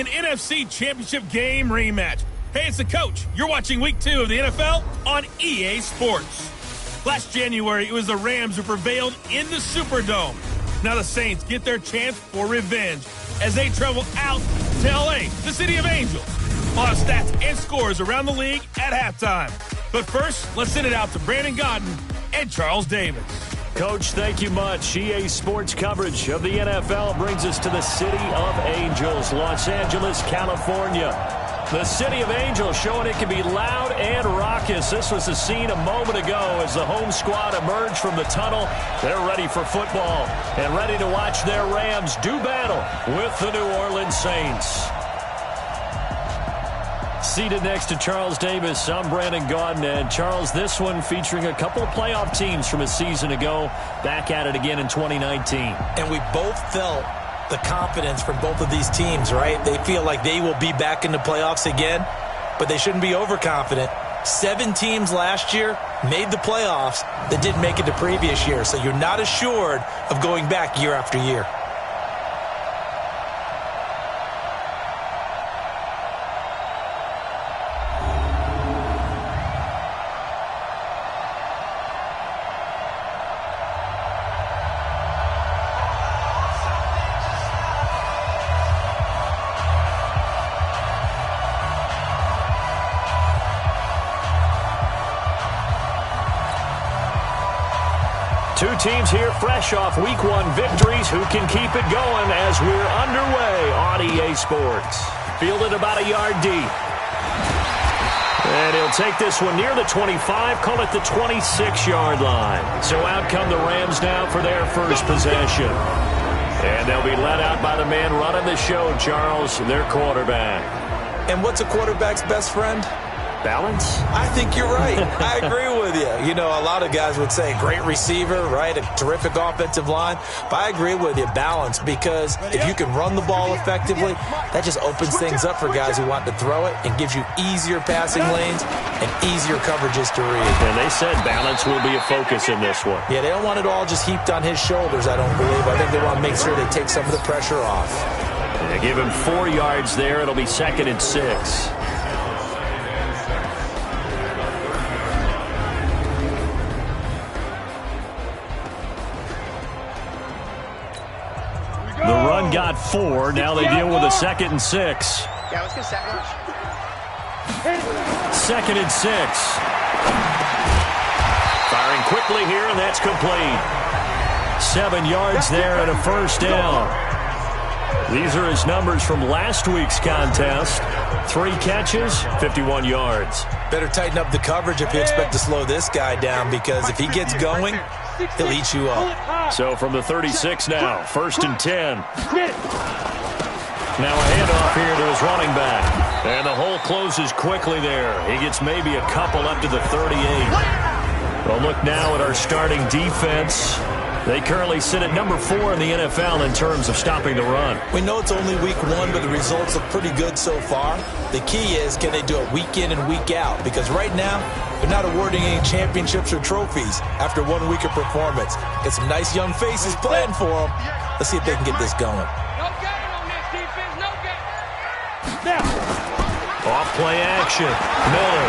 an NFC Championship game rematch. Hey, it's the coach. You're watching Week 2 of the NFL on EA Sports. Last January, it was the Rams who prevailed in the Superdome. Now the Saints get their chance for revenge as they travel out to L.A., the city of angels. We'll have stats and scores around the league at halftime. But first, let's send it out to Brandon Gaudin and Charles Davis. Coach, thank you much. EA Sports coverage of the NFL brings us to the City of Angels, Los Angeles, California. The City of Angels showing it can be loud and raucous. This was the scene a moment ago as the home squad emerged from the tunnel. They're ready for football and ready to watch their Rams do battle with the New Orleans Saints. Seated next to Charles Davis, I'm Brandon Gaudin. And Charles, this one featuring a couple of playoff teams from a season ago, back at it again in 2019. And we both felt the confidence from both of these teams, right? They feel like they will be back in the playoffs again, but they shouldn't be overconfident. 7 teams last year made the playoffs that didn't make it the previous year, so you're not assured of going back year after year. Two teams here fresh off Week 1 victories. Who can keep it going as we're underway on EA Sports? Fielded about a yard deep. And he'll take this one near the 25, call it the 26-yard line. So out come the Rams now for their first possession. And they'll be led out by the man running the show, Charles, their quarterback. And what's a quarterback's best friend? Balance? I think you're right. I agree with you. You know, a lot of guys would say great receiver, right? A terrific offensive line. But I agree with you, balance, because if you can run the ball effectively, that just opens things up for guys who want to throw it and gives you easier passing lanes and easier coverages to read. And they said balance will be a focus in this one. Yeah, they don't want it all just heaped on his shoulders, I don't believe. I think they want to make sure they take some of the pressure off. And they give him 4 yards there. It'll be 2nd and 6. The run got 4. Now they deal with a 2nd and 6. Yeah, let's get 2nd. 2nd and 6. Firing quickly here, and that's complete. 7 yards there and a first down. These are his numbers from last week's contest. 3 catches, 51 yards. Better tighten up the coverage if you expect to slow this guy down, because if he gets going, he'll eat you up. So from the 36 now, 1st and 10. Now a handoff here to his running back. And the hole closes quickly there. He gets maybe a couple up to the 38. Well, look now at our starting defense. They currently sit at number 4 in the NFL in terms of stopping the run. We know it's only week 1, but the results look pretty good so far. The key is, can they do it week in and week out? Because right now, they're not awarding any championships or trophies after 1 week of performance. Got some nice young faces playing for them. Let's see if they can get this going. No game on this defense, no game. Off play action. Miller.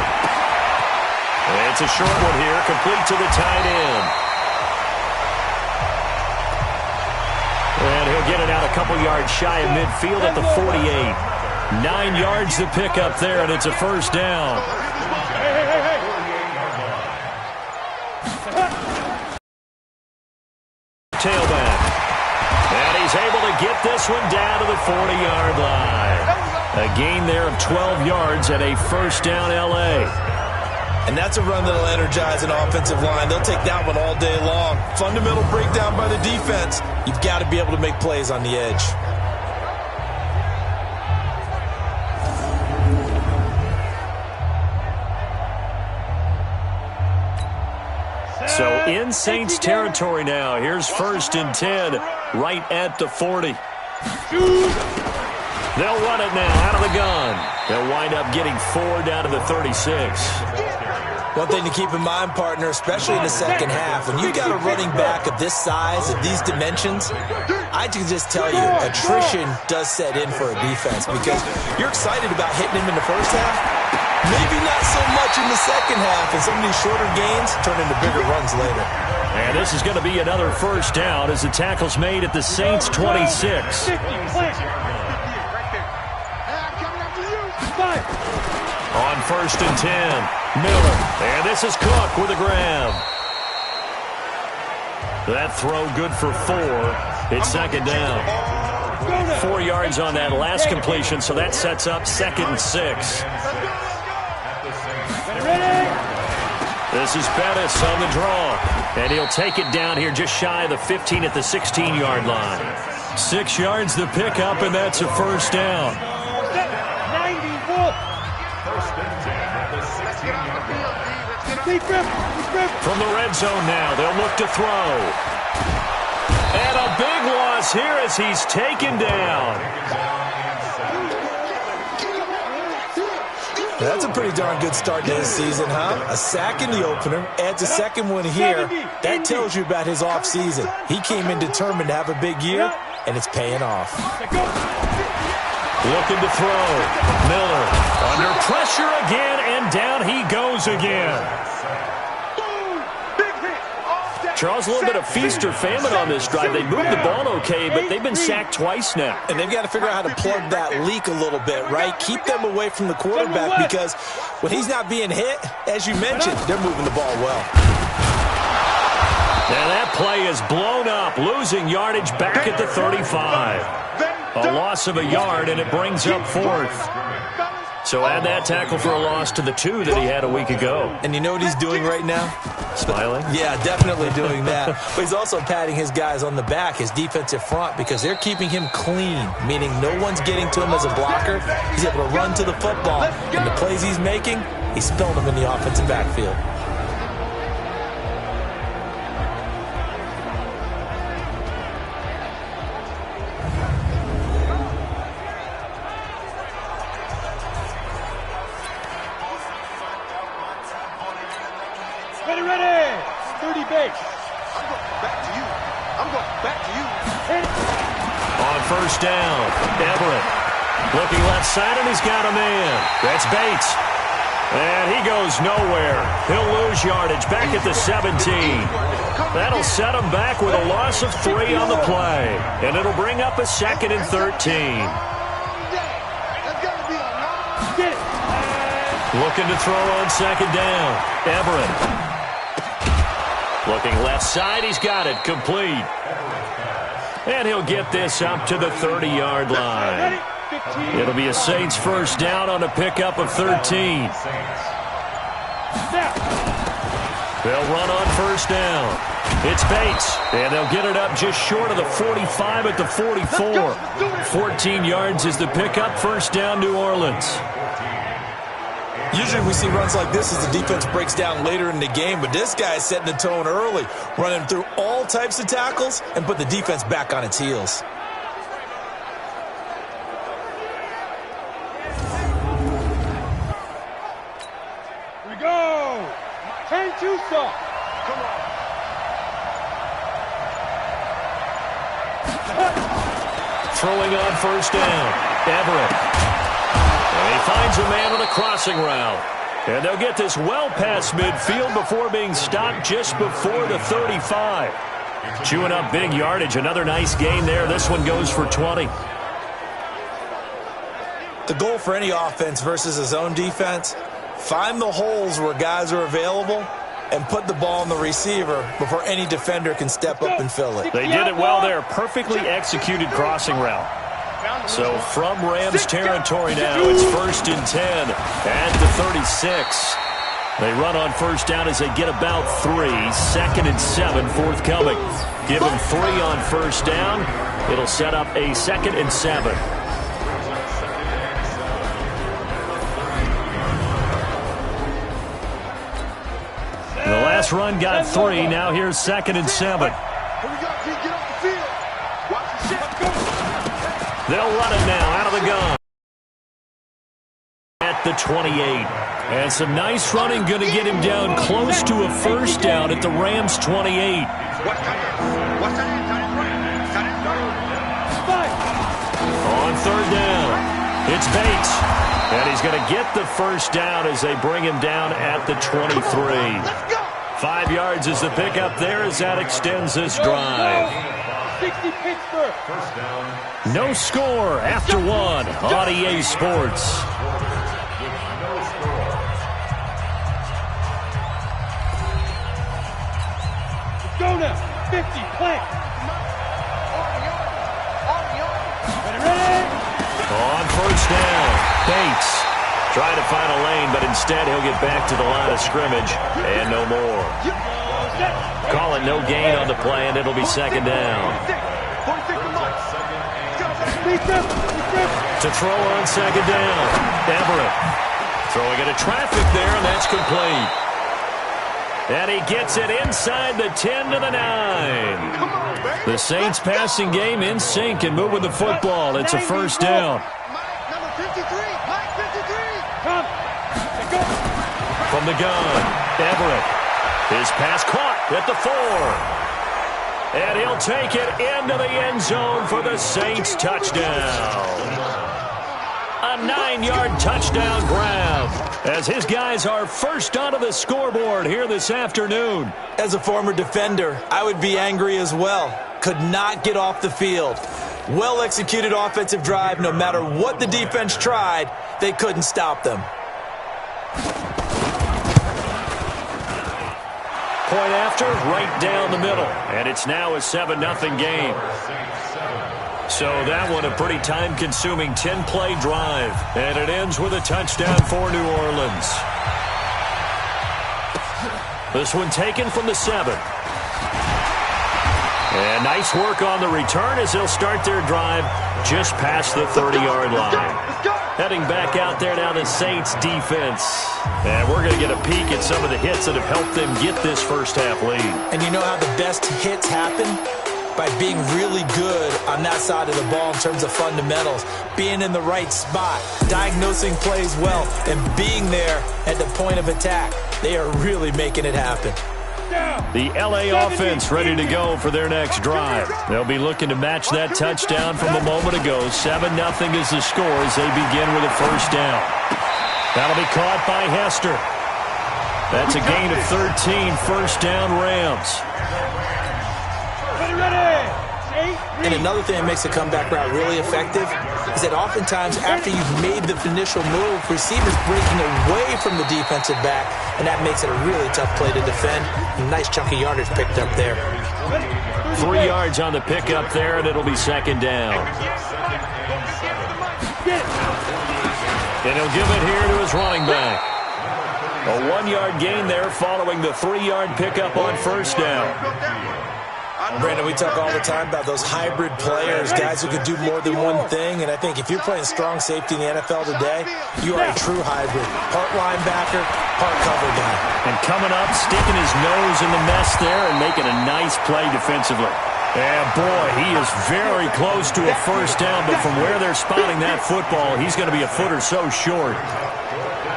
And it's a short one here, complete to the tight end. And he'll get it out a couple yards shy of midfield at the 48. 9 yards to pick up there, and it's a first down. Tailback. And he's able to get this one down to the 40-yard line. A gain there of 12 yards and a first down L.A. And that's a run that'll energize an offensive line. They'll take that one all day long. Fundamental breakdown by the defense. You've got to be able to make plays on the edge. So in Saints territory now. Here's 1st and 10 right at the 40. They'll run it now out of the gun. They'll wind up getting 4 down to the 36. One thing to keep in mind, partner, especially in the second half, when you've got a running back of this size, of these dimensions, I can just tell you, attrition does set in for a defense because you're excited about hitting him in the first half. Maybe not so much in the second half, and some of these shorter gains turn into bigger runs later. And this is going to be another first down as the tackle's made at the Saints 26. On 1st and 10, Miller. And this is Cook with a grab. That throw good for 4. It's second down. 4 yards on that last completion, so that sets up 2nd and 6. This is Bettis on the draw. And he'll take it down here just shy of the 15 at the 16-yard line. 6 yards the pickup, and that's a first down. From the red zone now, they'll look to throw. And a big loss here as he's taken down. That's a pretty darn good start to his season, huh? A sack in the opener, adds a second one here. That tells you about his offseason. He came in determined to have a big year, and it's paying off. Looking to throw. Miller under pressure again, and down he goes again. Charles, a little bit of feast or famine on this drive. They moved the ball okay, but they've been sacked twice now. And they've got to figure out how to plug that leak a little bit, right? Keep them away from the quarterback because when he's not being hit, as you mentioned, they're moving the ball well. And that play is blown up, losing yardage back at the 35. A loss of a yard, and it brings up 4th. So add that tackle for a loss to the 2 that he had a week ago. And you know what he's doing right now? Smiling? Yeah, definitely doing that. But he's also patting his guys on the back, his defensive front, because they're keeping him clean, meaning no one's getting to him as a blocker. He's able to run to the football. And the plays he's making, he's spilling them in the offensive backfield. First down, Everett looking left side, and he's got a man. That's Bates. And he goes nowhere. He'll lose yardage back at the 17. That'll set him back with a loss of 3 on the play. And it'll bring up a 2nd and 13. Looking to throw on 2nd down. Everett. Looking left side, he's got it. Complete. And he'll get this up to the 30-yard line. It'll be a Saints first down on a pickup of 13. They'll run on first down. It's Bates, and they'll get it up just short of the 45 at the 44. 14 yards is the pickup, first down, New Orleans. Usually we see runs like this as the defense breaks down later in the game, but this guy is setting the tone early, running through all types of tackles and put the defense back on its heels. Here we go. Turn to soft. Come on. Throwing on first down. Everett. And he finds a man on a crossing route. And they'll get this well past midfield before being stopped just before the 35. Chewing up big yardage. Another nice gain there. This one goes for 20. The goal for any offense versus his own defense, find the holes where guys are available and put the ball on the receiver before any defender can step up and fill it. They did it well there. Perfectly executed crossing route. So from Rams territory now, it's 1st and 10 at the 36. They run on first down as they get about 3. 2nd and 7 forthcoming. Give them 3 on first down. It'll set up a 2nd and 7. The last run got 3. Now here's 2nd and 7. They'll run it now out of the gun. At at the 28. And some nice running going to get him down close to a first down at the Rams' 28. On third down, it's Bates. And he's going to get the first down as they bring him down at the 23. 5 yards is the pickup there as that extends this drive. 60 Pittsburgh. First down. No score after one on EA Sports. Go now. 50, plant. Ready? On first down, Bates trying to find a lane, but instead he'll get back to the line of scrimmage and no more. Call it no gain on the play, and it'll be second down. To throw on second down, Everett throwing into traffic there, and that's complete. And he gets it inside the 10 to the 9. The Saints passing game in sync and moving the football. It's a first down. Number 53, Mike 53. Come. Go. From the gun, Everett. His pass caught at the 4. And he'll take it into the end zone for the Saints touchdown. A 9-yard touchdown grab as his guys are first onto the scoreboard here this afternoon. As a former defender, I would be angry as well. Could not get off the field. Well-executed offensive drive. No matter what the defense tried, they couldn't stop them. Point after, right down the middle. And it's now a 7-0 game. So that one a pretty time-consuming 10-play drive. And it ends with a touchdown for New Orleans. This one taken from the 7. And nice work on the return as they'll start their drive just past the 30-yard line. Heading back out there now, the Saints defense. And we're going to get a peek at some of the hits that have helped them get this first-half lead. And you know how the best hits happen? By being really good on that side of the ball in terms of fundamentals, being in the right spot, diagnosing plays well, and being there at the point of attack. They are really making it happen. The LA offense ready to go for their next drive. They'll be looking to match that touchdown from a moment ago. 7-0 is the score as they begin with a first down. That'll be caught by Hester. That's a gain of 13, first down Rams. And another thing that makes the comeback route really effective is that oftentimes after you've made the initial move, receivers breaking away from the defensive back, and that makes it a really tough play to defend. A nice chunk of yardage picked up there. 3 yards on the pickup there, and it'll be second down. And he'll give it here to his running back. A 1-yard gain there following the 3-yard pickup on first down. Brandon, we talk all the time about those hybrid players, guys who can do more than one thing, and I think if you're playing strong safety in the NFL today, you are a true hybrid. Part linebacker, part cover guy. And coming up, sticking his nose in the mess there and making a nice play defensively. And boy, he is very close to a first down, but from where they're spotting that football, he's going to be a foot or so short.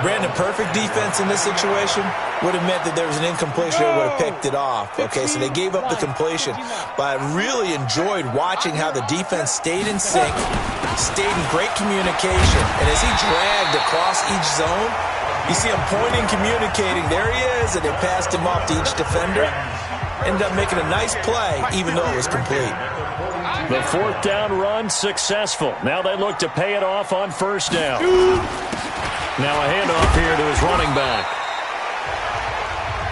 Brandon, perfect defense in this situation would have meant that there was an incompletion that would have picked it off. Okay, so they gave up the completion. But I really enjoyed watching how the defense stayed in sync, stayed in great communication. And as he dragged across each zone, you see him pointing, communicating. There he is, and they passed him off to each defender. Ended up making a nice play, even though it was complete. The fourth down run successful. Now they look to pay it off on first down. Now a handoff here to his running back.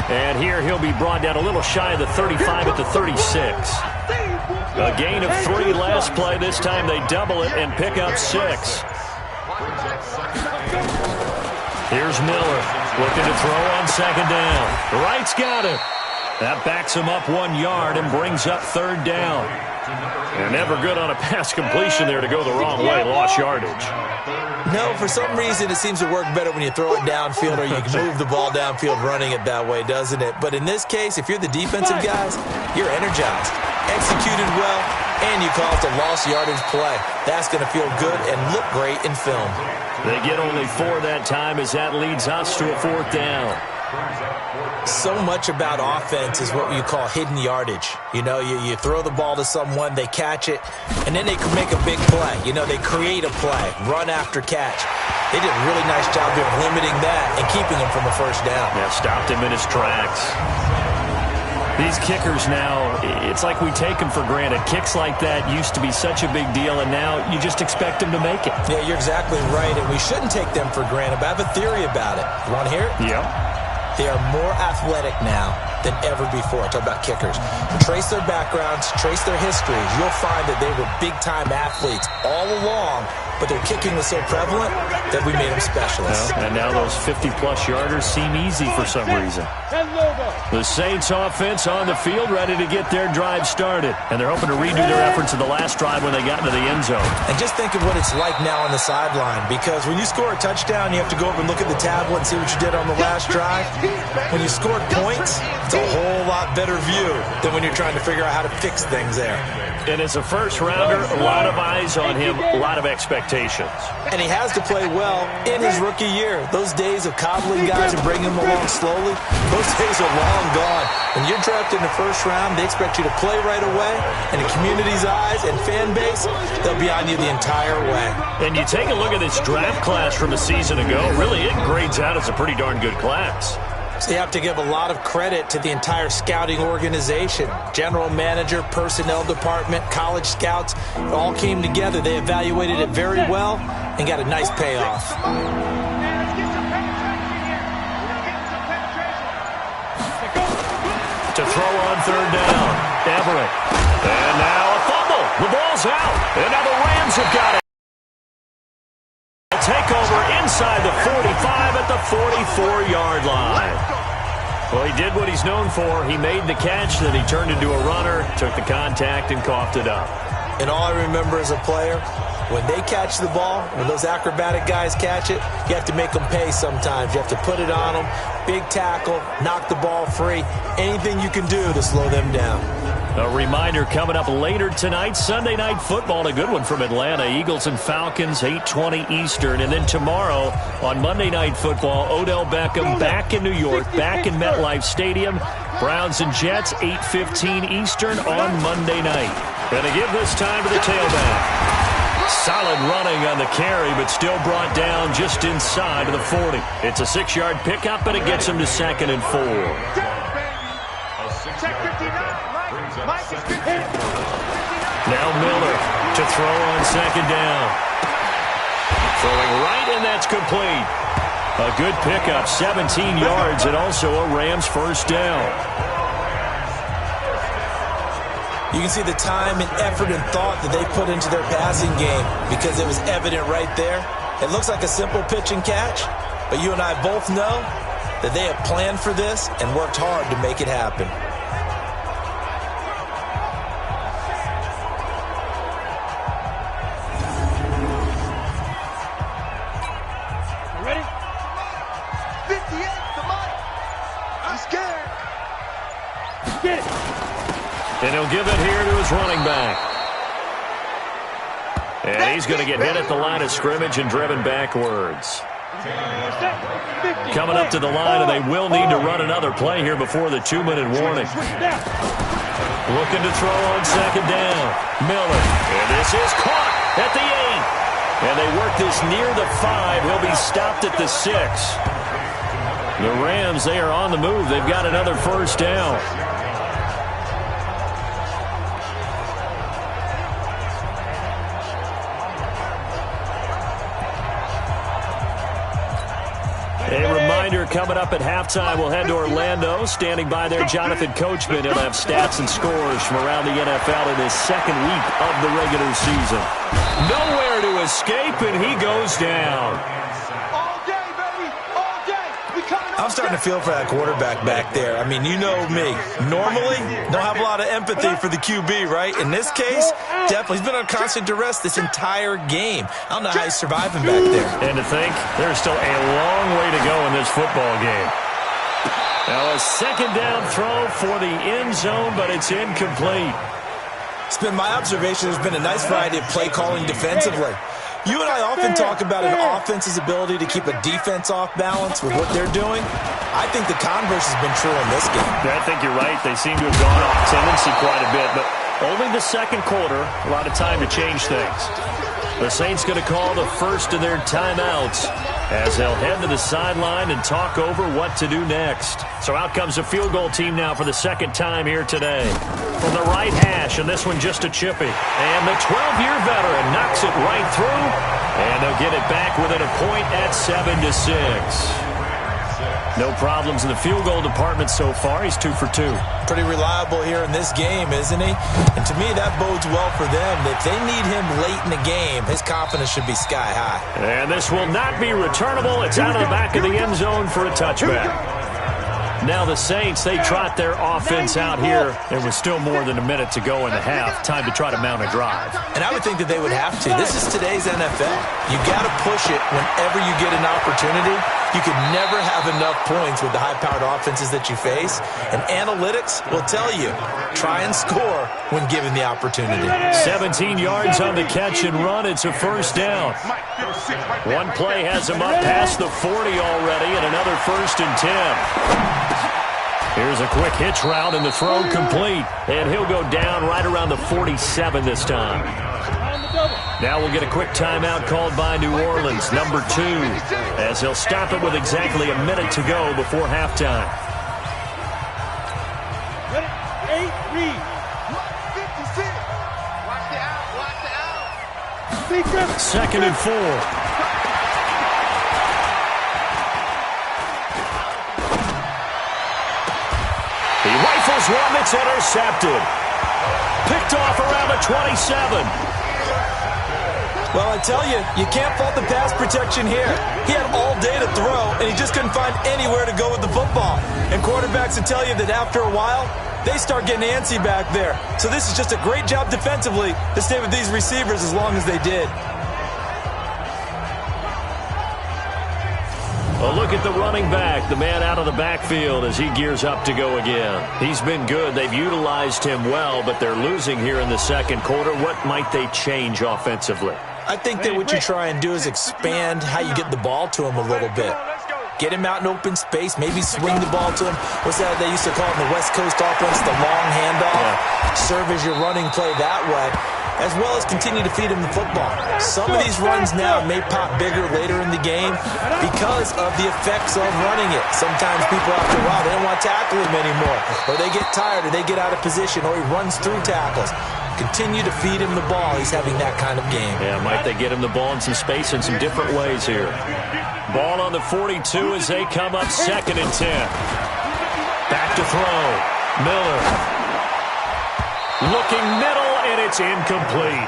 And here he'll be brought down a little shy of the 35 at the 36. A gain of 3 last play. This time they double it and pick up 6. Here's Miller looking to throw on second down. Wright's got it. That backs him up 1 yard and brings up third down. And never good on a pass completion there to go the wrong way. Lost yardage. No, for some reason it seems to work better when you throw it downfield or you can move the ball downfield running it that way, doesn't it? But in this case, if you're the defensive guys, you're energized, executed well, and you caused a lost yardage play. That's going to feel good and look great in film. They get only 4 that time as that leads us to a 4th down. So much about offense is what you call hidden yardage. You know, you throw the ball to someone, they catch it, and then they can make a big play. You know, they create a play, run after catch. They did a really nice job of limiting that and keeping him from a first down. Yeah, stopped him in his tracks. These kickers now, it's like we take them for granted. Kicks like that used to be such a big deal, and now you just expect them to make it. Yeah, you're exactly right, and we shouldn't take them for granted, but I have a theory about it. You want to hear it? Yep. They are more athletic now than ever before. Talk about kickers. Trace their backgrounds, trace their histories. You'll find that they were big-time athletes all along, but their kicking was so prevalent that we made them specialists. And now those 50-plus yarders seem easy for some reason. The Saints offense on the field ready to get their drive started. And they're hoping to redo their efforts of the last drive when they got into the end zone. And just think of what it's like now on the sideline, because when you score a touchdown, you have to go up and look at the tablet and see what you did on the last drive. When you scored points, it's a whole lot better view than when you're trying to figure out how to fix things there. And as a first-rounder, a lot of eyes on him, a lot of expectations. And he has to play well in his rookie year. Those days of coddling guys and bringing them along slowly, those days are long gone. When you're drafted in the first round, they expect you to play right away. And the community's eyes and fan base, they'll be on you the entire way. And you take a look at this draft class from a season ago, really it grades out as a pretty darn good class. So you have to give a lot of credit to the entire scouting organization. General manager, personnel department, college scouts, it all came together. They evaluated it very well and got a nice payoff. To throw on 3rd down, Everett. And now a fumble. The ball's out. And now the Rams have got it. Takeover inside the 45 at the 44-yard line. Well, he did what he's known for. He made the catch, then he turned into a runner, took the contact, and coughed it up. And all I remember as a player, when they catch the ball, when those acrobatic guys catch it, you have to make them pay sometimes. You have to put it on them, big tackle, knock the ball free, anything you can do to slow them down. A reminder coming up later tonight, Sunday Night Football, a good one from Atlanta. Eagles and Falcons, 8:20 Eastern. And then tomorrow on Monday Night Football, Odell Beckham back in New York, back in MetLife Stadium. Browns and Jets, 8:15 Eastern on Monday night. And they give this time to the tailback. Solid running on the carry, but still brought down just inside of the 40. It's a 6-yard pickup, but it gets him to 2nd and 4. Now Miller to throw on 2nd down. Throwing right, and that's complete. A good pickup, 17 yards, and also a Rams first down. You can see the time and effort and thought that they put into their passing game because it was evident right there. It looks like a simple pitch and catch, but you and I both know that they have planned for this and worked hard to make it happen. And he'll give it here to his running back. And he's going to get hit at the line of scrimmage and driven backwards. Coming up to the line, and they will need to run another play here before the 2-minute warning. Looking to throw on 2nd down. Miller. And this is caught at the 8. And they work this near the 5. He'll be stopped at the 6. The Rams, they are on the move. They've got another first down. A reminder, coming up at halftime, we'll head to Orlando. Standing by there, Jonathan Coachman. He'll have stats and scores from around the NFL in his 2nd week of the regular season. Nowhere to escape, and he goes down. I'm starting to feel for that quarterback back there. I mean, you know me. Normally, don't have a lot of empathy for the QB, right? In this case, definitely. He's been on constant duress this entire game. I don't know how he's surviving back there. And to think, there's still a long way to go in this football game. Now a 2nd down throw for the end zone, but it's incomplete. It's been my observation there's been a nice variety of play calling defensively. You and I often talk about an offense's ability to keep a defense off balance with what they're doing. I think the converse has been true in this game. Yeah, I think you're right. They seem to have gone off tendency quite a bit, but only the second quarter, a lot of time to change things. The Saints going to call the first of their timeouts as they'll head to the sideline and talk over what to do next. So out comes the field goal team now for the second time here today. From the right hash, and this one just a chippy. And the 12-year veteran knocks it right through, and they'll get it back within a point at 7-6. No problems in the field goal department so far. He's 2 for 2. Pretty reliable here in this game, isn't he? And to me, that bodes well for them. If they need him late in the game, his confidence should be sky high. And this will not be returnable. It's out of the back of the end zone for a touchback. Now the Saints, they trot their offense out here. There was still more than a minute to go in the half. Time to try to mount a drive. And I would think that they would have to. This is today's NFL. You got to push it whenever you get an opportunity. You can never have enough points with the high-powered offenses that you face. And analytics will tell you, try and score when given the opportunity. 17 yards on the catch and run. It's a first down. One play has him up past the 40 already, and another 1st and 10. Here's a quick hitch route, and the throw complete. And he'll go down right around the 47 this time. Now we'll get a quick timeout called by New Orleans, number 2, as they'll stop it with exactly a minute to go before halftime. Ready? 8, read. 56. Watch the out. 2nd and 4. He rifles one that's intercepted. Picked off around the 27. Well, I tell you, you can't fault the pass protection here. He had all day to throw, and he just couldn't find anywhere to go with the football. And quarterbacks will tell you that after a while, they start getting antsy back there. So this is just a great job defensively to stay with these receivers as long as they did. Well, look at the running back, the man out of the backfield as he gears up to go again. He's been good. They've utilized him well, but they're losing here in the second quarter. What might they change offensively? I think that what you try and do is expand how you get the ball to him a little bit. Get him out in open space, maybe swing the ball to him. What's that they used to call it in the West Coast offense, the long handoff? Yeah. Serve as your running play that way, as well as continue to feed him the football. Some of these runs now may pop bigger later in the game because of the effects of running it. Sometimes people after a while, they don't want to tackle him anymore, or they get tired, or they get out of position, or he runs through tackles. Continue to feed him the ball. He's having that kind of game. Yeah, might they get him the ball in some space in some different ways here. Ball on the 42 as they come up 2nd and 10. Back to throw. Miller. Looking middle, and it's incomplete.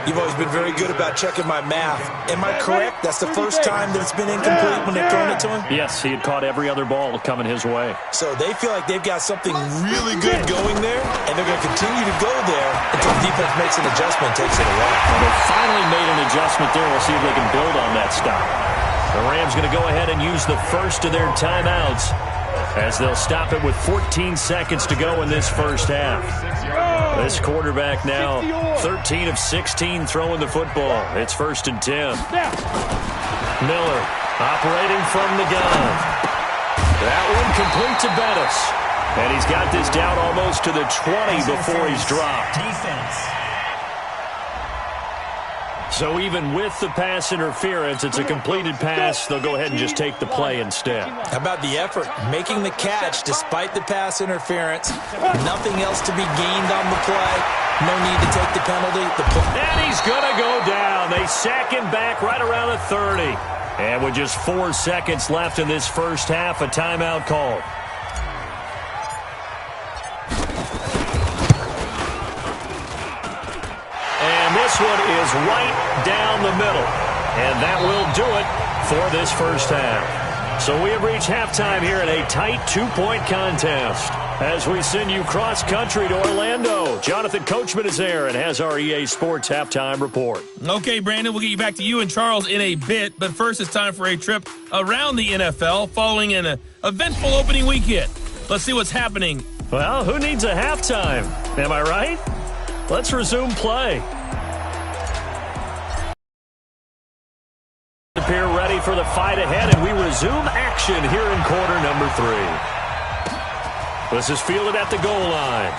You've always been very good about checking my math. Am I correct? That's the first time that it's been incomplete when they've thrown it to him? Yes, he had caught every other ball coming his way. So they feel like they've got something really good going there, and they're going to continue to go there until the defense makes an adjustment and takes it away. Well, they finally made an adjustment there. We'll see if they can build on that stop. The Rams going to go ahead and use the first of their timeouts as they'll stop it with 14 seconds to go in this first half. This quarterback now 13 of 16 throwing the football. It's 1st and 10. Miller operating from the gun. That one complete to Bettis. And he's got this down almost to the 20 before he's dropped. Defense. So even with the pass interference, it's a completed pass. They'll go ahead and just take the play instead. How about the effort? Making the catch despite the pass interference. Nothing else to be gained on the play. No need to take the penalty. And he's going to go down. They sack him back right around the 30. And with just 4 seconds left in this first half, a timeout call. This one is right down the middle. And that will do it for this first half. So we have reached halftime here in a tight 2-point contest. As we send you cross-country to Orlando, Jonathan Coachman is there and has our EA Sports halftime report. Okay, Brandon, we'll get you back to you and Charles in a bit. But first, it's time for a trip around the NFL following an eventful opening weekend. Let's see what's happening. Well, who needs a halftime? Am I right? Let's resume play. for the fight ahead, and we resume action here in quarter number 3. This is fielded at the goal line.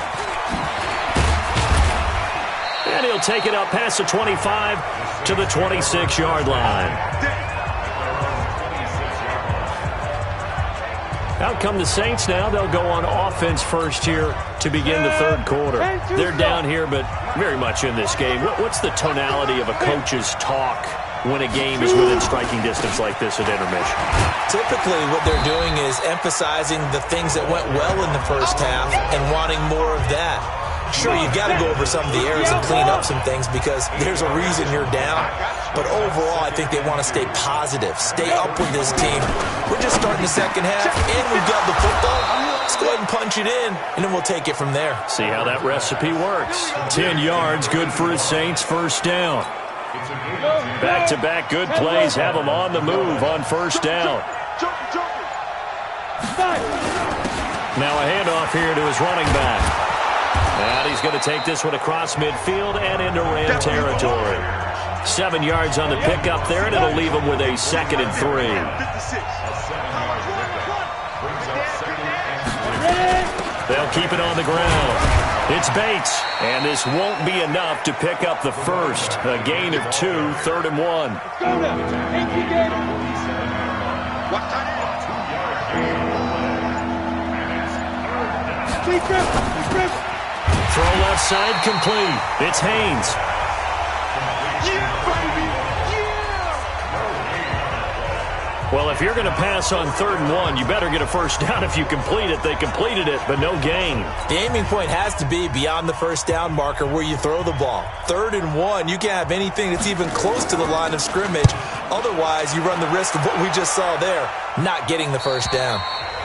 And he'll take it up past the 25 to the 26-yard line. Out come the Saints now. They'll go on offense first here to begin the third quarter. They're down here, but very much in this game. What's the tonality of a coach's talk when a game is within striking distance like this at intermission? Typically, what they're doing is emphasizing the things that went well in the first half and wanting more of that. Sure, you've got to go over some of the errors and clean up some things because there's a reason you're down. But overall, I think they want to stay positive, stay up with this team. We're just starting the second half, and we've got the football. Let's go ahead and punch it in, and then we'll take it from there. See how that recipe works. 10 yards, good for his Saints, first down. Back-to-back good plays have them on the move on first down. Now a handoff here to his running back. And he's going to take this one across midfield and into Ram territory. 7 yards on the pickup there, and it'll leave him with a 2nd and 3. They'll keep it on the ground. It's Bates, and this won't be enough to pick up the first. A gain of 2, 3rd and 1. Throw left side complete. It's Haynes. Well, if you're going to pass on 3rd and 1, you better get a first down if you complete it. They completed it, but no gain. The aiming point has to be beyond the first down marker where you throw the ball. 3rd and 1, you can't have anything that's even close to the line of scrimmage. Otherwise, you run the risk of what we just saw there, not getting the first down.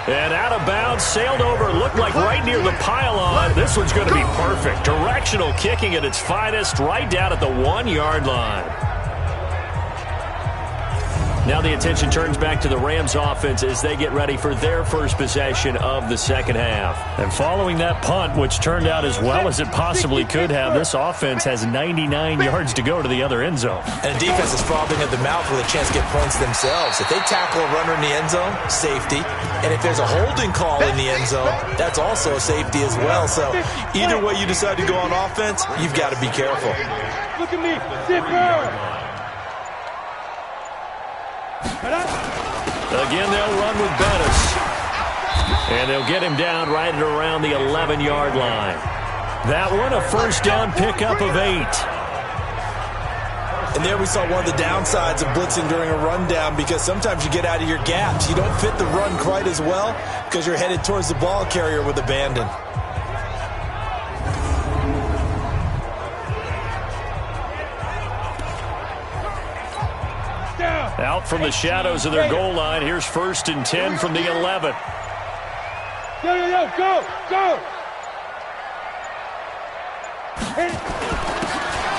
And out of bounds, sailed over, looked like right near the pylon. This one's going to be perfect. Directional kicking at its finest, right down at the 1-yard line. Now the attention turns back to the Rams offense as they get ready for their first possession of the second half. And following that punt, which turned out as well as it possibly could have, this offense has 99 yards to go to the other end zone. And the defense is frothing at the mouth with a chance to get points themselves. If they tackle a runner in the end zone, safety. And if there's a holding call in the end zone, that's also a safety as well. So either way you decide to go on offense, you've got to be careful. Look at me. Zipper. Again, they'll run with Bettis. And they'll get him down right at around the 11-yard line. That one, a first down pickup of 8. And there we saw one of the downsides of blitzing during a rundown because sometimes you get out of your gaps. You don't fit the run quite as well because you're headed towards the ball carrier with abandon. Out from the shadows of their goal line. Here's 1st and 10 from the 11. Yo, go!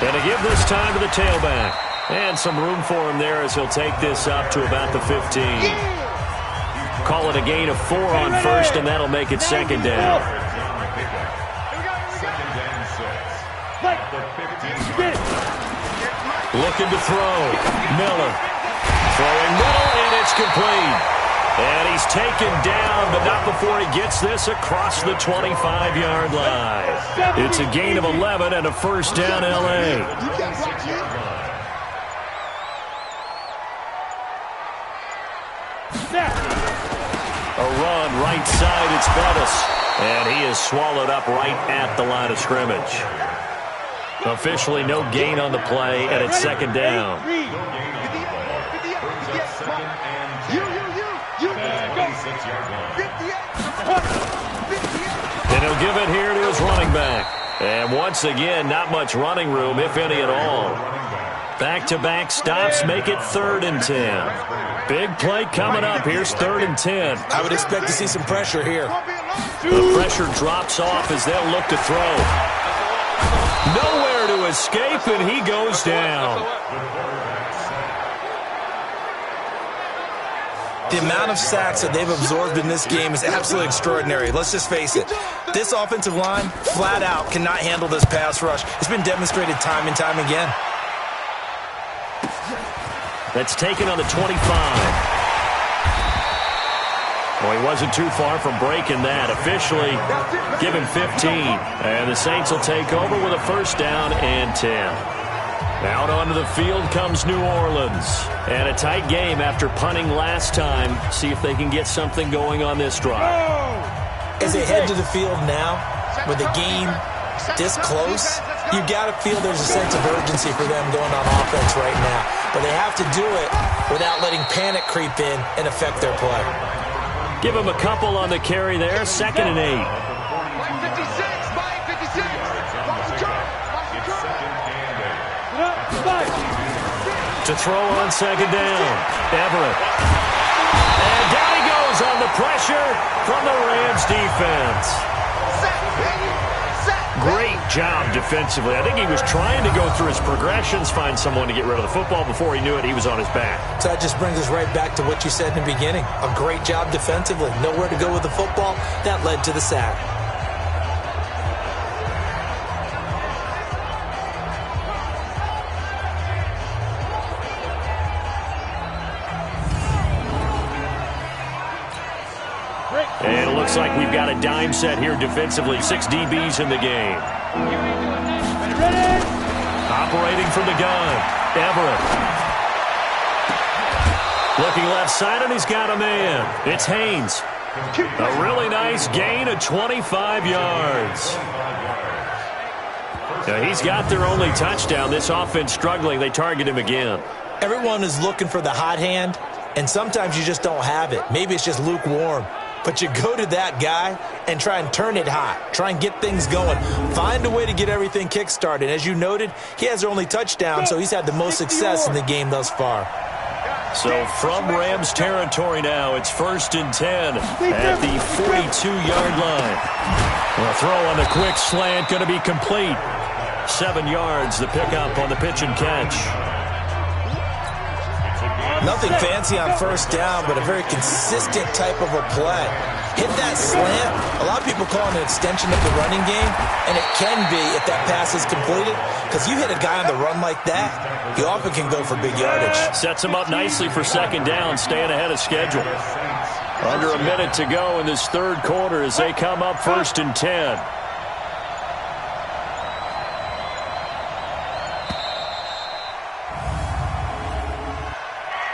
And to give this time to the tailback. And some room for him there as he'll take this up to about the 15. Call it a gain of 4 on first, and that'll make it 2nd down. Looking to throw. Miller. Throwing middle, and it's complete. And he's taken down, but not before he gets this across the 25-yard line. It's a gain of 11 and a first down, L.A. A run right side, it's Bettis. And he is swallowed up right at the line of scrimmage. Officially no gain on the play, and it's 2nd down. And he'll give it here to his running back. And once again, not much running room, if any at all. Back-to-back stops make it 3rd and 10. Big play coming up. Here's 3rd and 10. I would expect to see some pressure here. The pressure drops off as they'll look to throw. Nowhere to escape, and he goes down. The amount of sacks that they've absorbed in this game is absolutely extraordinary. Let's just face it. This offensive line, flat out, cannot handle this pass rush. It's been demonstrated time and time again. That's taken on the 25. Well, he wasn't too far from breaking that. Officially, give him 15. And the Saints will take over with a first down and 10. Out onto the field comes New Orleans. And a tight game after punting last time. See if they can get something going on this drive. As they head to the field now, with the game this close, you got to feel there's a sense of urgency for them going on offense right now. But they have to do it without letting panic creep in and affect their play. Give him a couple on the carry there. 2nd and 8. To throw on 2nd down. Everett. And down he goes on the pressure from the Rams defense. Great job defensively. I think he was trying to go through his progressions, find someone to get rid of the football. Before he knew it, he was on his back. So that just brings us right back to what you said in the beginning. A great job defensively. Nowhere to go with the football. That led to the sack. And it looks like we've got a dime set here defensively. 6 DBs in the game. Operating from the gun. Everett. Looking left side, and he's got a man. It's Haynes. A really nice gain of 25 yards. Now, he's got their only touchdown. This offense struggling. They target him again. Everyone is looking for the hot hand, and sometimes you just don't have it. Maybe it's just lukewarm. But you go to that guy and try and turn it hot. Try and get things going. Find a way to get everything kick-started. As you noted, he has their only touchdown, so he's had the most success in the game thus far. So from Rams territory now, it's 1st and 10 at the 42-yard line. A throw on the quick slant going to be complete. 7 yards, the pickup on the pitch and catch. Nothing fancy on first down, but a very consistent type of a play. Hit that slant. A lot of people call it an extension of the running game, and it can be if that pass is completed, because you hit a guy on the run like that, you often can go for big yardage. Sets him up nicely for 2nd down, staying ahead of schedule. Under a minute to go in this 3rd quarter as they come up 1st and 10.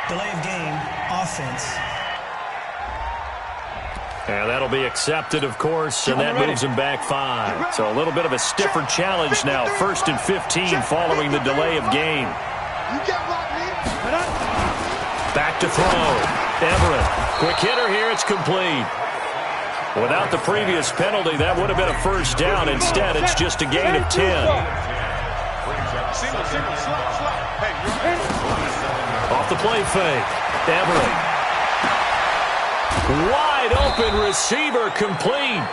Delay of game, offense. And that'll be accepted, of course, and that moves him back 5. So a little bit of a stiffer challenge now. 1st and 15 following the delay of game. Back to throw. Everett. Quick hitter here. It's complete. Without the previous penalty, that would have been a first down. Instead, it's just a gain of 10. Off the play fake. Everett. Wide open receiver complete.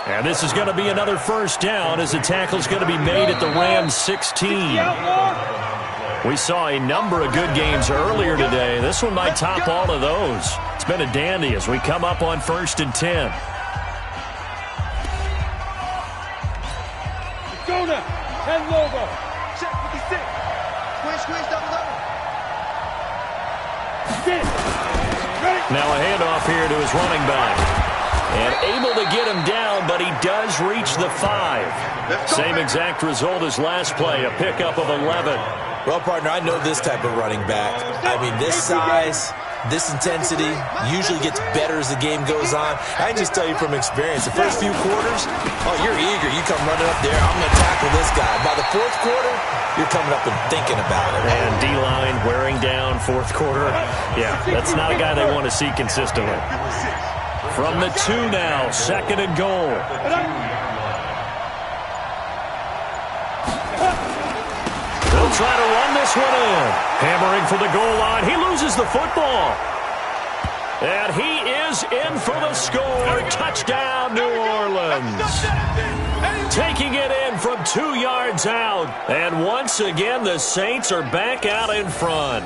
And this is going to be another first down as the tackle's going to be made at the Rams 16. We saw a number of good games earlier today. This one might top all of those. It's been a dandy as we come up on 1st and 10. Let's go now. 10 Lobo. Check 56. Squeeze, double. Now a handoff here to his running back. And able to get him down, but he does reach the 5. Same exact result as last play, a pickup of 11. Well, partner, I know this type of running back. I mean, this size, this intensity usually gets better as the game goes on. I can just tell you from experience, the first few quarters, oh, you're eager. You come running up there, I'm going to tackle this guy. By the 4th quarter, you're coming up and thinking about it. And D-line wearing down 4th quarter. Yeah, that's not a guy they want to see consistently. From the 2 now, 2nd and goal. They'll try to run this one in. Hammering for the goal line. He loses the football. And he is in for the score. Touchdown, New Orleans. Taking it in from 2 yards out. And once again, the Saints are back out in front.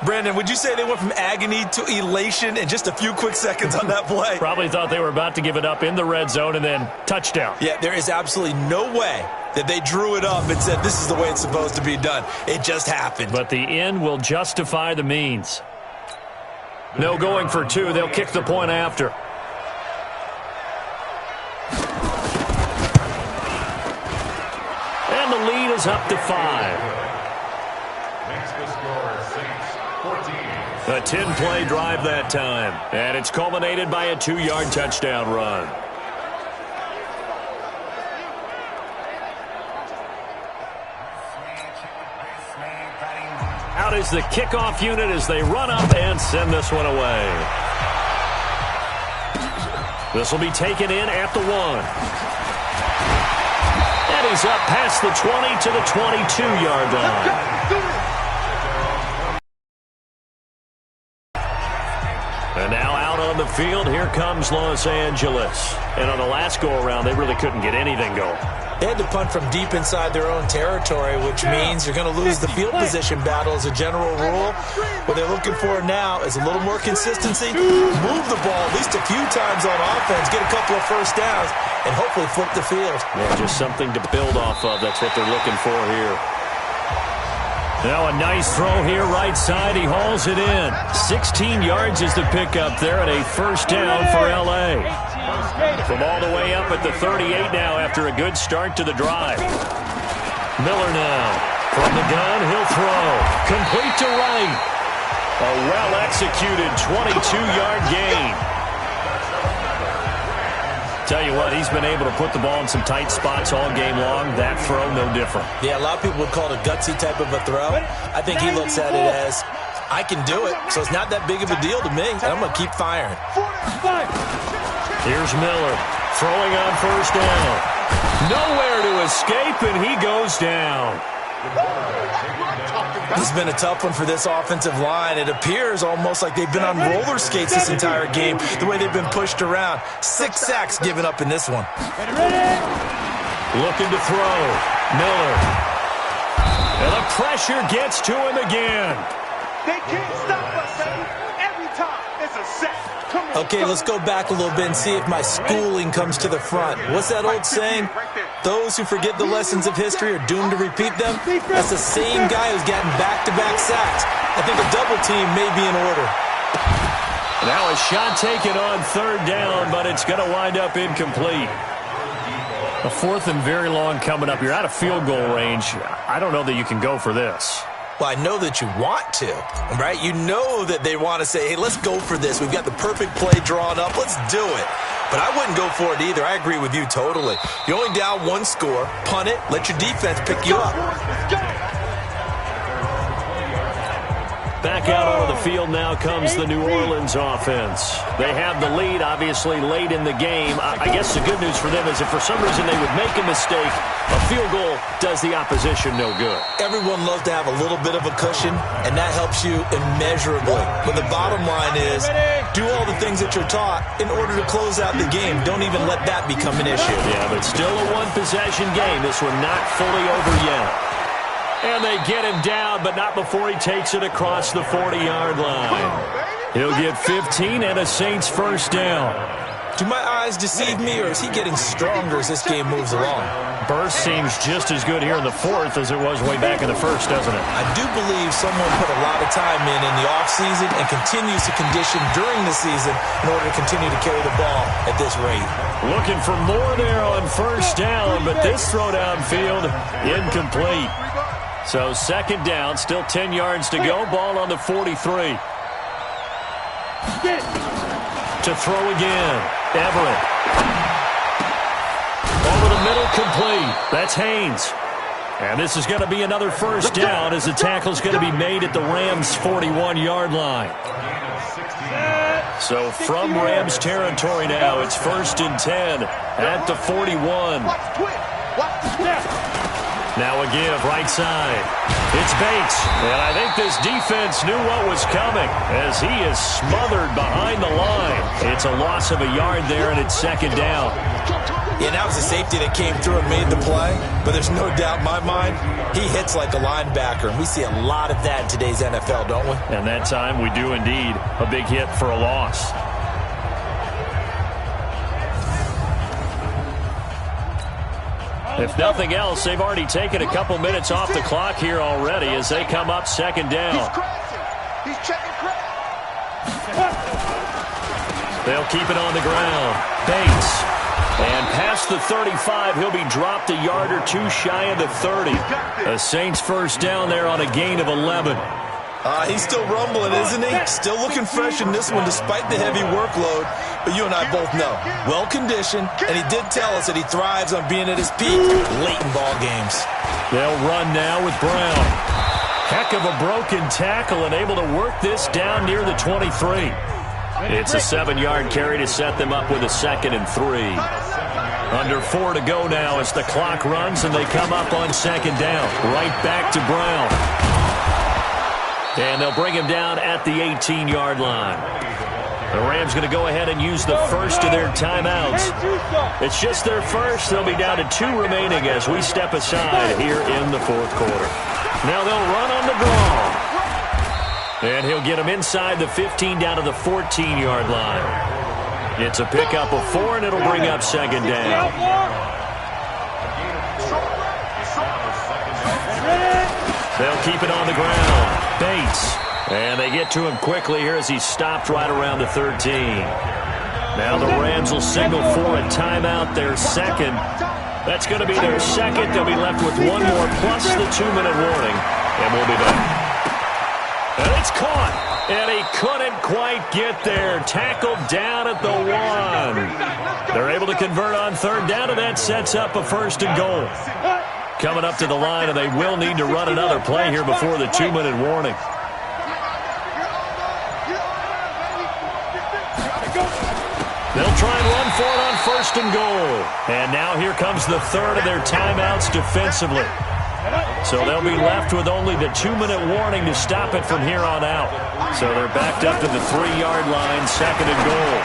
Brandon, would you say they went from agony to elation in just a few quick seconds on that play? Probably thought they were about to give it up in the red zone and then touchdown. Yeah, there is absolutely no way that they drew it up and said this is the way it's supposed to be done. It just happened. But the end will justify the means. No going for two. They'll kick the point after. And the lead is up to 5. A 10-play drive that time. And it's culminated by a 2-yard touchdown run. Out is the kickoff unit as they run up and send this one away. This will be taken in at the 1. And he's up past the 20 to the 22-yard line. And now out on the field, here comes Los Angeles. And on the last go-around, they really couldn't get anything going. They had to punt from deep inside their own territory, which means you're going to lose the field position battle as a general rule. What they're looking for now is a little more consistency, move the ball at least a few times on offense, get a couple of first downs, and hopefully flip the field. Yeah, just something to build off of. That's what they're looking for here. Now a nice throw here right side. He hauls it in. 16 yards is the pickup there and a first down for L.A. From all the way up at the 38 now after a good start to the drive. Miller now. From the gun, he'll throw. Complete to right. A well-executed 22-yard gain. Tell you what, he's been able to put the ball in some tight spots all game long. That throw, no different. Yeah, a lot of people would call it a gutsy type of a throw. I think he looks at it as, I can do it, so it's not that big of a deal to me, and I'm going to keep firing. Here's Miller throwing on first down. Nowhere to escape, and he goes down. It's been a tough one for this offensive line. It appears almost like they've been on roller skates this entire game, the way they've been pushed around. 6 sacks given up in this one. Looking to throw. Miller. And the pressure gets to him again. They can't stop us, baby. Every time it's a sack. Okay, let's go back a little bit and see if my schooling comes to the front. What's that old saying? Those who forget the lessons of history are doomed to repeat them. That's the same guy who's gotten back-to-back sacks. I think a double team may be in order. Now a shot taken on third down, but it's going to wind up incomplete. A 4th and very long coming up. You're out of field goal range. I don't know that you can go for this. Well, I know that you want to, right? You know that they want to say, hey, let's go for this. We've got the perfect play drawn up. Let's do it. But I wouldn't go for it either. I agree with you totally. You're only down 1 score. Punt it. Let your defense pick you up. Back out onto the field now comes the New Orleans offense. They have the lead, obviously, late in the game. I guess the good news for them is if for some reason they would make a mistake, a field goal does the opposition no good. Everyone loves to have a little bit of a cushion, and that helps you immeasurably. But the bottom line is, do all the things that you're taught in order to close out the game. Don't even let that become an issue. Yeah, but still a one-possession game. This one not fully over yet. And they get him down, but not before he takes it across the 40-yard line. He'll get 15 and a Saints first down. Do my eyes deceive me, or is he getting stronger as this game moves along? Burst seems just as good here in the 4th as it was way back in the 1st, doesn't it? I do believe someone put a lot of time in the offseason and continues to condition during the season in order to continue to carry the ball at this rate. Looking for more there on first down, but this throw downfield incomplete. So second down, still 10 yards to go. Ball on the 43. To throw again. Everett. Over the middle, complete. That's Haynes. And this is going to be another first down as the tackle's going to be made at the Rams' 41-yard line. So from Rams territory now, it's 1st and 10 at the 41. Now a give, right side. It's Bates. And I think this defense knew what was coming as he is smothered behind the line. It's a loss of a yard there, and it's second down. Yeah, that was a safety that came through and made the play. But there's no doubt in my mind, he hits like a linebacker. And we see a lot of that in today's NFL, don't we? And that time we do indeed. A big hit for a loss. If nothing else, they've already taken a couple minutes off the clock here already as they come up second down. He's checking crazy. They'll keep it on the ground. Bates. And past the 35, he'll be dropped a yard or two shy of the 30. A Saints first down there on a gain of 11. He's still rumbling, isn't he? Still looking fresh in this one despite the heavy workload. But you and I both know, well-conditioned, and he did tell us that he thrives on being at his peak late in ball games. They'll run now with Brown. Heck of a broken tackle and able to work this down near the 23. It's a 7-yard carry to set them up with a 2nd and 3. Under 4 to go now as the clock runs and they come up on 2nd down. Right back to Brown. And they'll bring him down at the 18-yard line. The Rams going to go ahead and use the first of their timeouts. It's just their first. They'll be down to 2 remaining as we step aside here in the 4th quarter. Now they'll run on the draw. And he'll get him inside the 15 down to the 14-yard line. It's a pickup of 4, and it'll bring up 2nd down. They'll keep it on the ground. Bates. And they get to him quickly here as he's stopped right around the 13. Now the Rams will signal for a timeout, their 2nd. That's going to be their 2nd. They'll be left with 1 more plus the 2-minute warning. And we'll be back. And it's caught. And he couldn't quite get there. Tackled down at the 1. They're able to convert on 3rd down, and that sets up a 1st and goal. Coming up to the line, and they will need to run another play here before the 2-minute warning. They'll try and run for it on 1st and goal. And now here comes the 3rd of their timeouts defensively. So they'll be left with only the 2-minute warning to stop it from here on out. So they're backed up to the 3-yard line, 2nd and goal.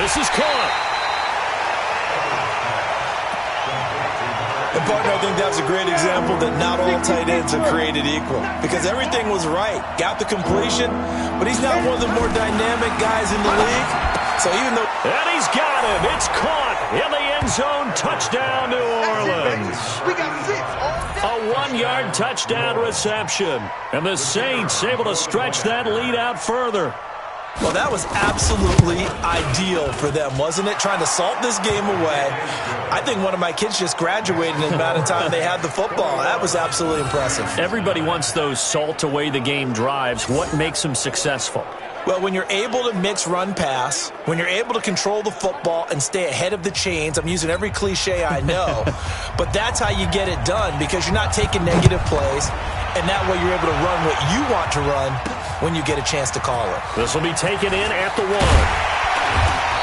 This is caught. And partner, I think that's a great example that not all tight ends are created equal. Because everything was right. Got the completion, but he's not one of the more dynamic guys in the league. So even though... And he's got him. It's caught in the end zone. Touchdown, New Orleans. A 1-yard touchdown reception. And the Saints able to stretch that lead out further. Well, that was absolutely ideal for them, wasn't it? Trying to salt this game away. I think one of my kids just graduated in the amount of time they had the football. That was absolutely impressive. Everybody wants those salt away the game drives. What makes them successful? Well, when you're able to mix run-pass, when you're able to control the football and stay ahead of the chains, I'm using every cliche I know, but that's how you get it done because you're not taking negative plays, and that way you're able to run what you want to run when you get a chance to call it. This will be taken in at the 1.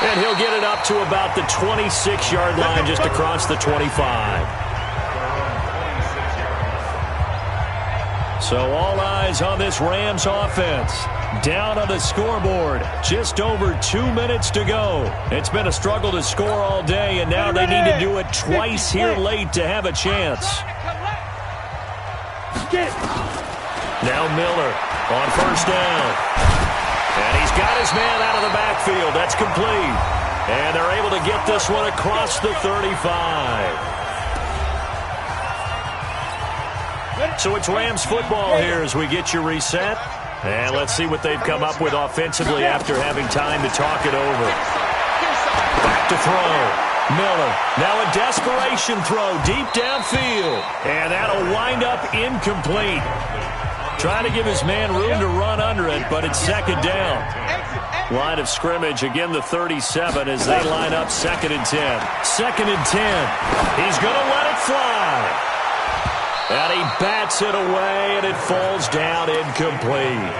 And he'll get it up to about the 26-yard line just across the 25. So all eyes on this Rams offense. Down on the scoreboard. Just over 2 minutes to go. It's been a struggle to score all day, and now they need to do it twice here late to have a chance. Now Miller on 1st down. And he's got his man out of the backfield. That's complete. And they're able to get this one across the 35. So it's Rams football here as we get you reset. And let's see what they've come up with offensively after having time to talk it over. Back to throw. Miller. Now a desperation throw deep downfield. And that'll wind up incomplete. Trying to give his man room to run under it, but it's 2nd down. Line of scrimmage, again the 37 as they line up 2nd and 10. 2nd and 10. He's going to let it fly. And he bats it away, and it falls down incomplete.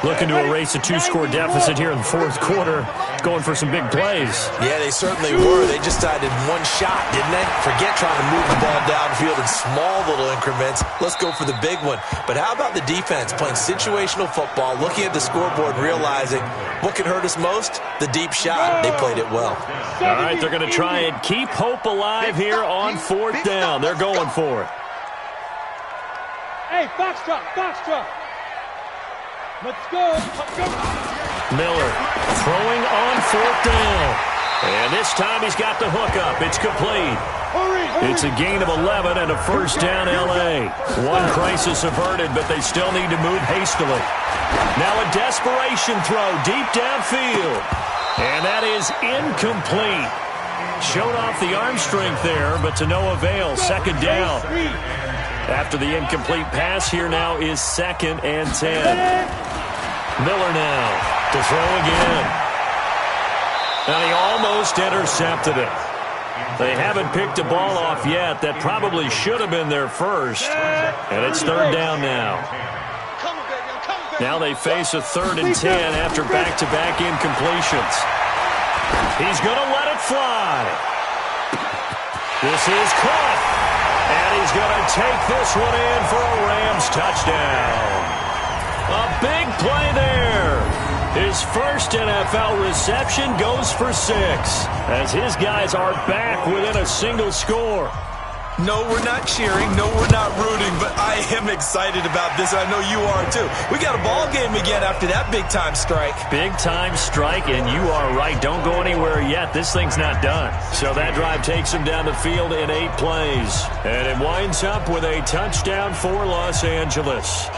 Looking to erase a 2-score deficit here in the 4th quarter. Going for some big plays. Yeah, they certainly were. They just did one shot, didn't they? Forget trying to move the ball downfield in small little increments. Let's go for the big one. But how about the defense playing situational football, looking at the scoreboard, realizing what can hurt us most? The deep shot. They played it well. All right, they're going to try and keep hope alive here on 4th down. They're going for it. Hey, Foxtrot, Foxtrot. Let's go. Let's go. Miller throwing on 4th down. And this time he's got the hook up. It's complete. It's a gain of 11 and a first down, L.A. One crisis averted, but they still need to move hastily. Now a desperation throw deep downfield. And that is incomplete. Showed off the arm strength there, but to no avail. Second down. After the incomplete pass, here now is 2nd and 10. Miller now to throw again. And he almost intercepted it. They haven't picked a ball off yet. That probably should have been their first. And it's 3rd down now. Now they face a 3rd and 10 after back-to-back incompletions. He's going to let it fly. This is caught. And he's going to take this one in for a Rams touchdown. A big play there. His first NFL reception goes for 6 as his guys are back within a single score. No, we're not cheering. No, we're not rooting, but I am excited about this. I know you are too. We got a ball game again after that big-time strike. Big-time strike, and you are right. Don't go anywhere yet. This thing's not done. So that drive takes him down the field in 8 plays. And it winds up with a touchdown for Los Angeles.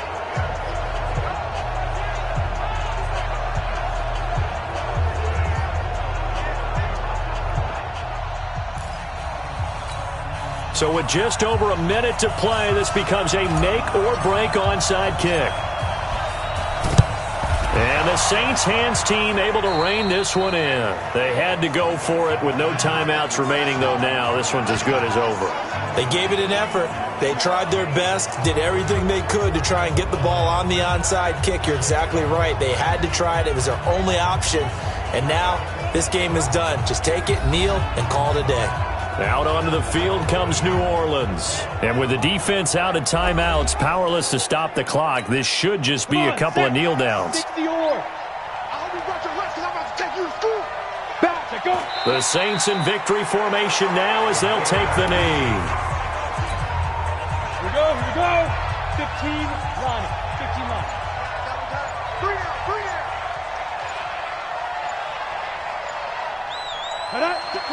So with just over a minute to play, this becomes a make-or-break onside kick. And the Saints hands team able to rein this one in. They had to go for it with no timeouts remaining, though now. This one's as good as over. They gave it an effort. They tried their best, did everything they could to try and get the ball on the onside kick. You're exactly right. They had to try it. It was their only option. And now this game is done. Just take it, kneel, and call it a day. Out onto the field comes New Orleans. And with the defense out of timeouts, powerless to stop the clock, this should just be a couple of kneel downs. The Saints in victory formation now as they'll take the knee. Here we go. 15 line. 15 line.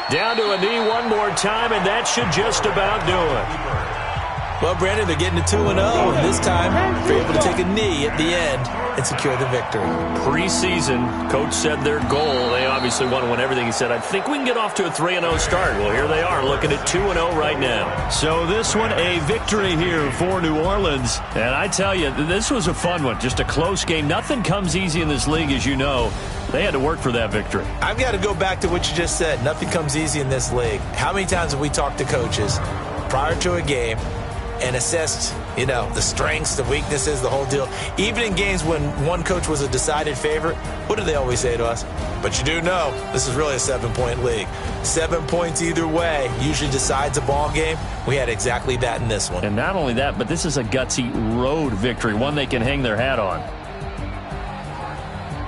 Down to a knee one more time, and that should just about do it. Well, Brandon, they're getting to 2-0, and this time they're able to take a knee at the end and secure the victory. Preseason, coach said their goal, they obviously want to win everything. He said, I think we can get off to a 3-0 start. Well, here they are looking at 2-0 right now. So this one, a victory here for New Orleans. And I tell you, this was a fun one, just a close game. Nothing comes easy in this league, as you know. They had to work for that victory. I've got to go back to what you just said. Nothing comes easy in this league. How many times have we talked to coaches prior to a game and assessed, the strengths, the weaknesses, the whole deal? Even in games when one coach was a decided favorite, what do they always say to us? But you do know this is really a 7-point league. 7 points either way usually decides a ball game. We had exactly that in this one. And not only that, but this is a gutsy road victory, one they can hang their hat on.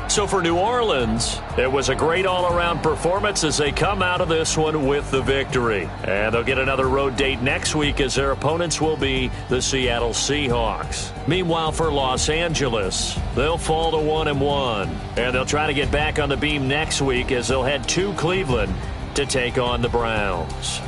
So for New Orleans, it was a great all-around performance as they come out of this one with the victory. And they'll get another road date next week as their opponents will be the Seattle Seahawks. Meanwhile, for Los Angeles, they'll fall to 1-1. And they'll try to get back on the beam next week as they'll head to Cleveland to take on the Browns.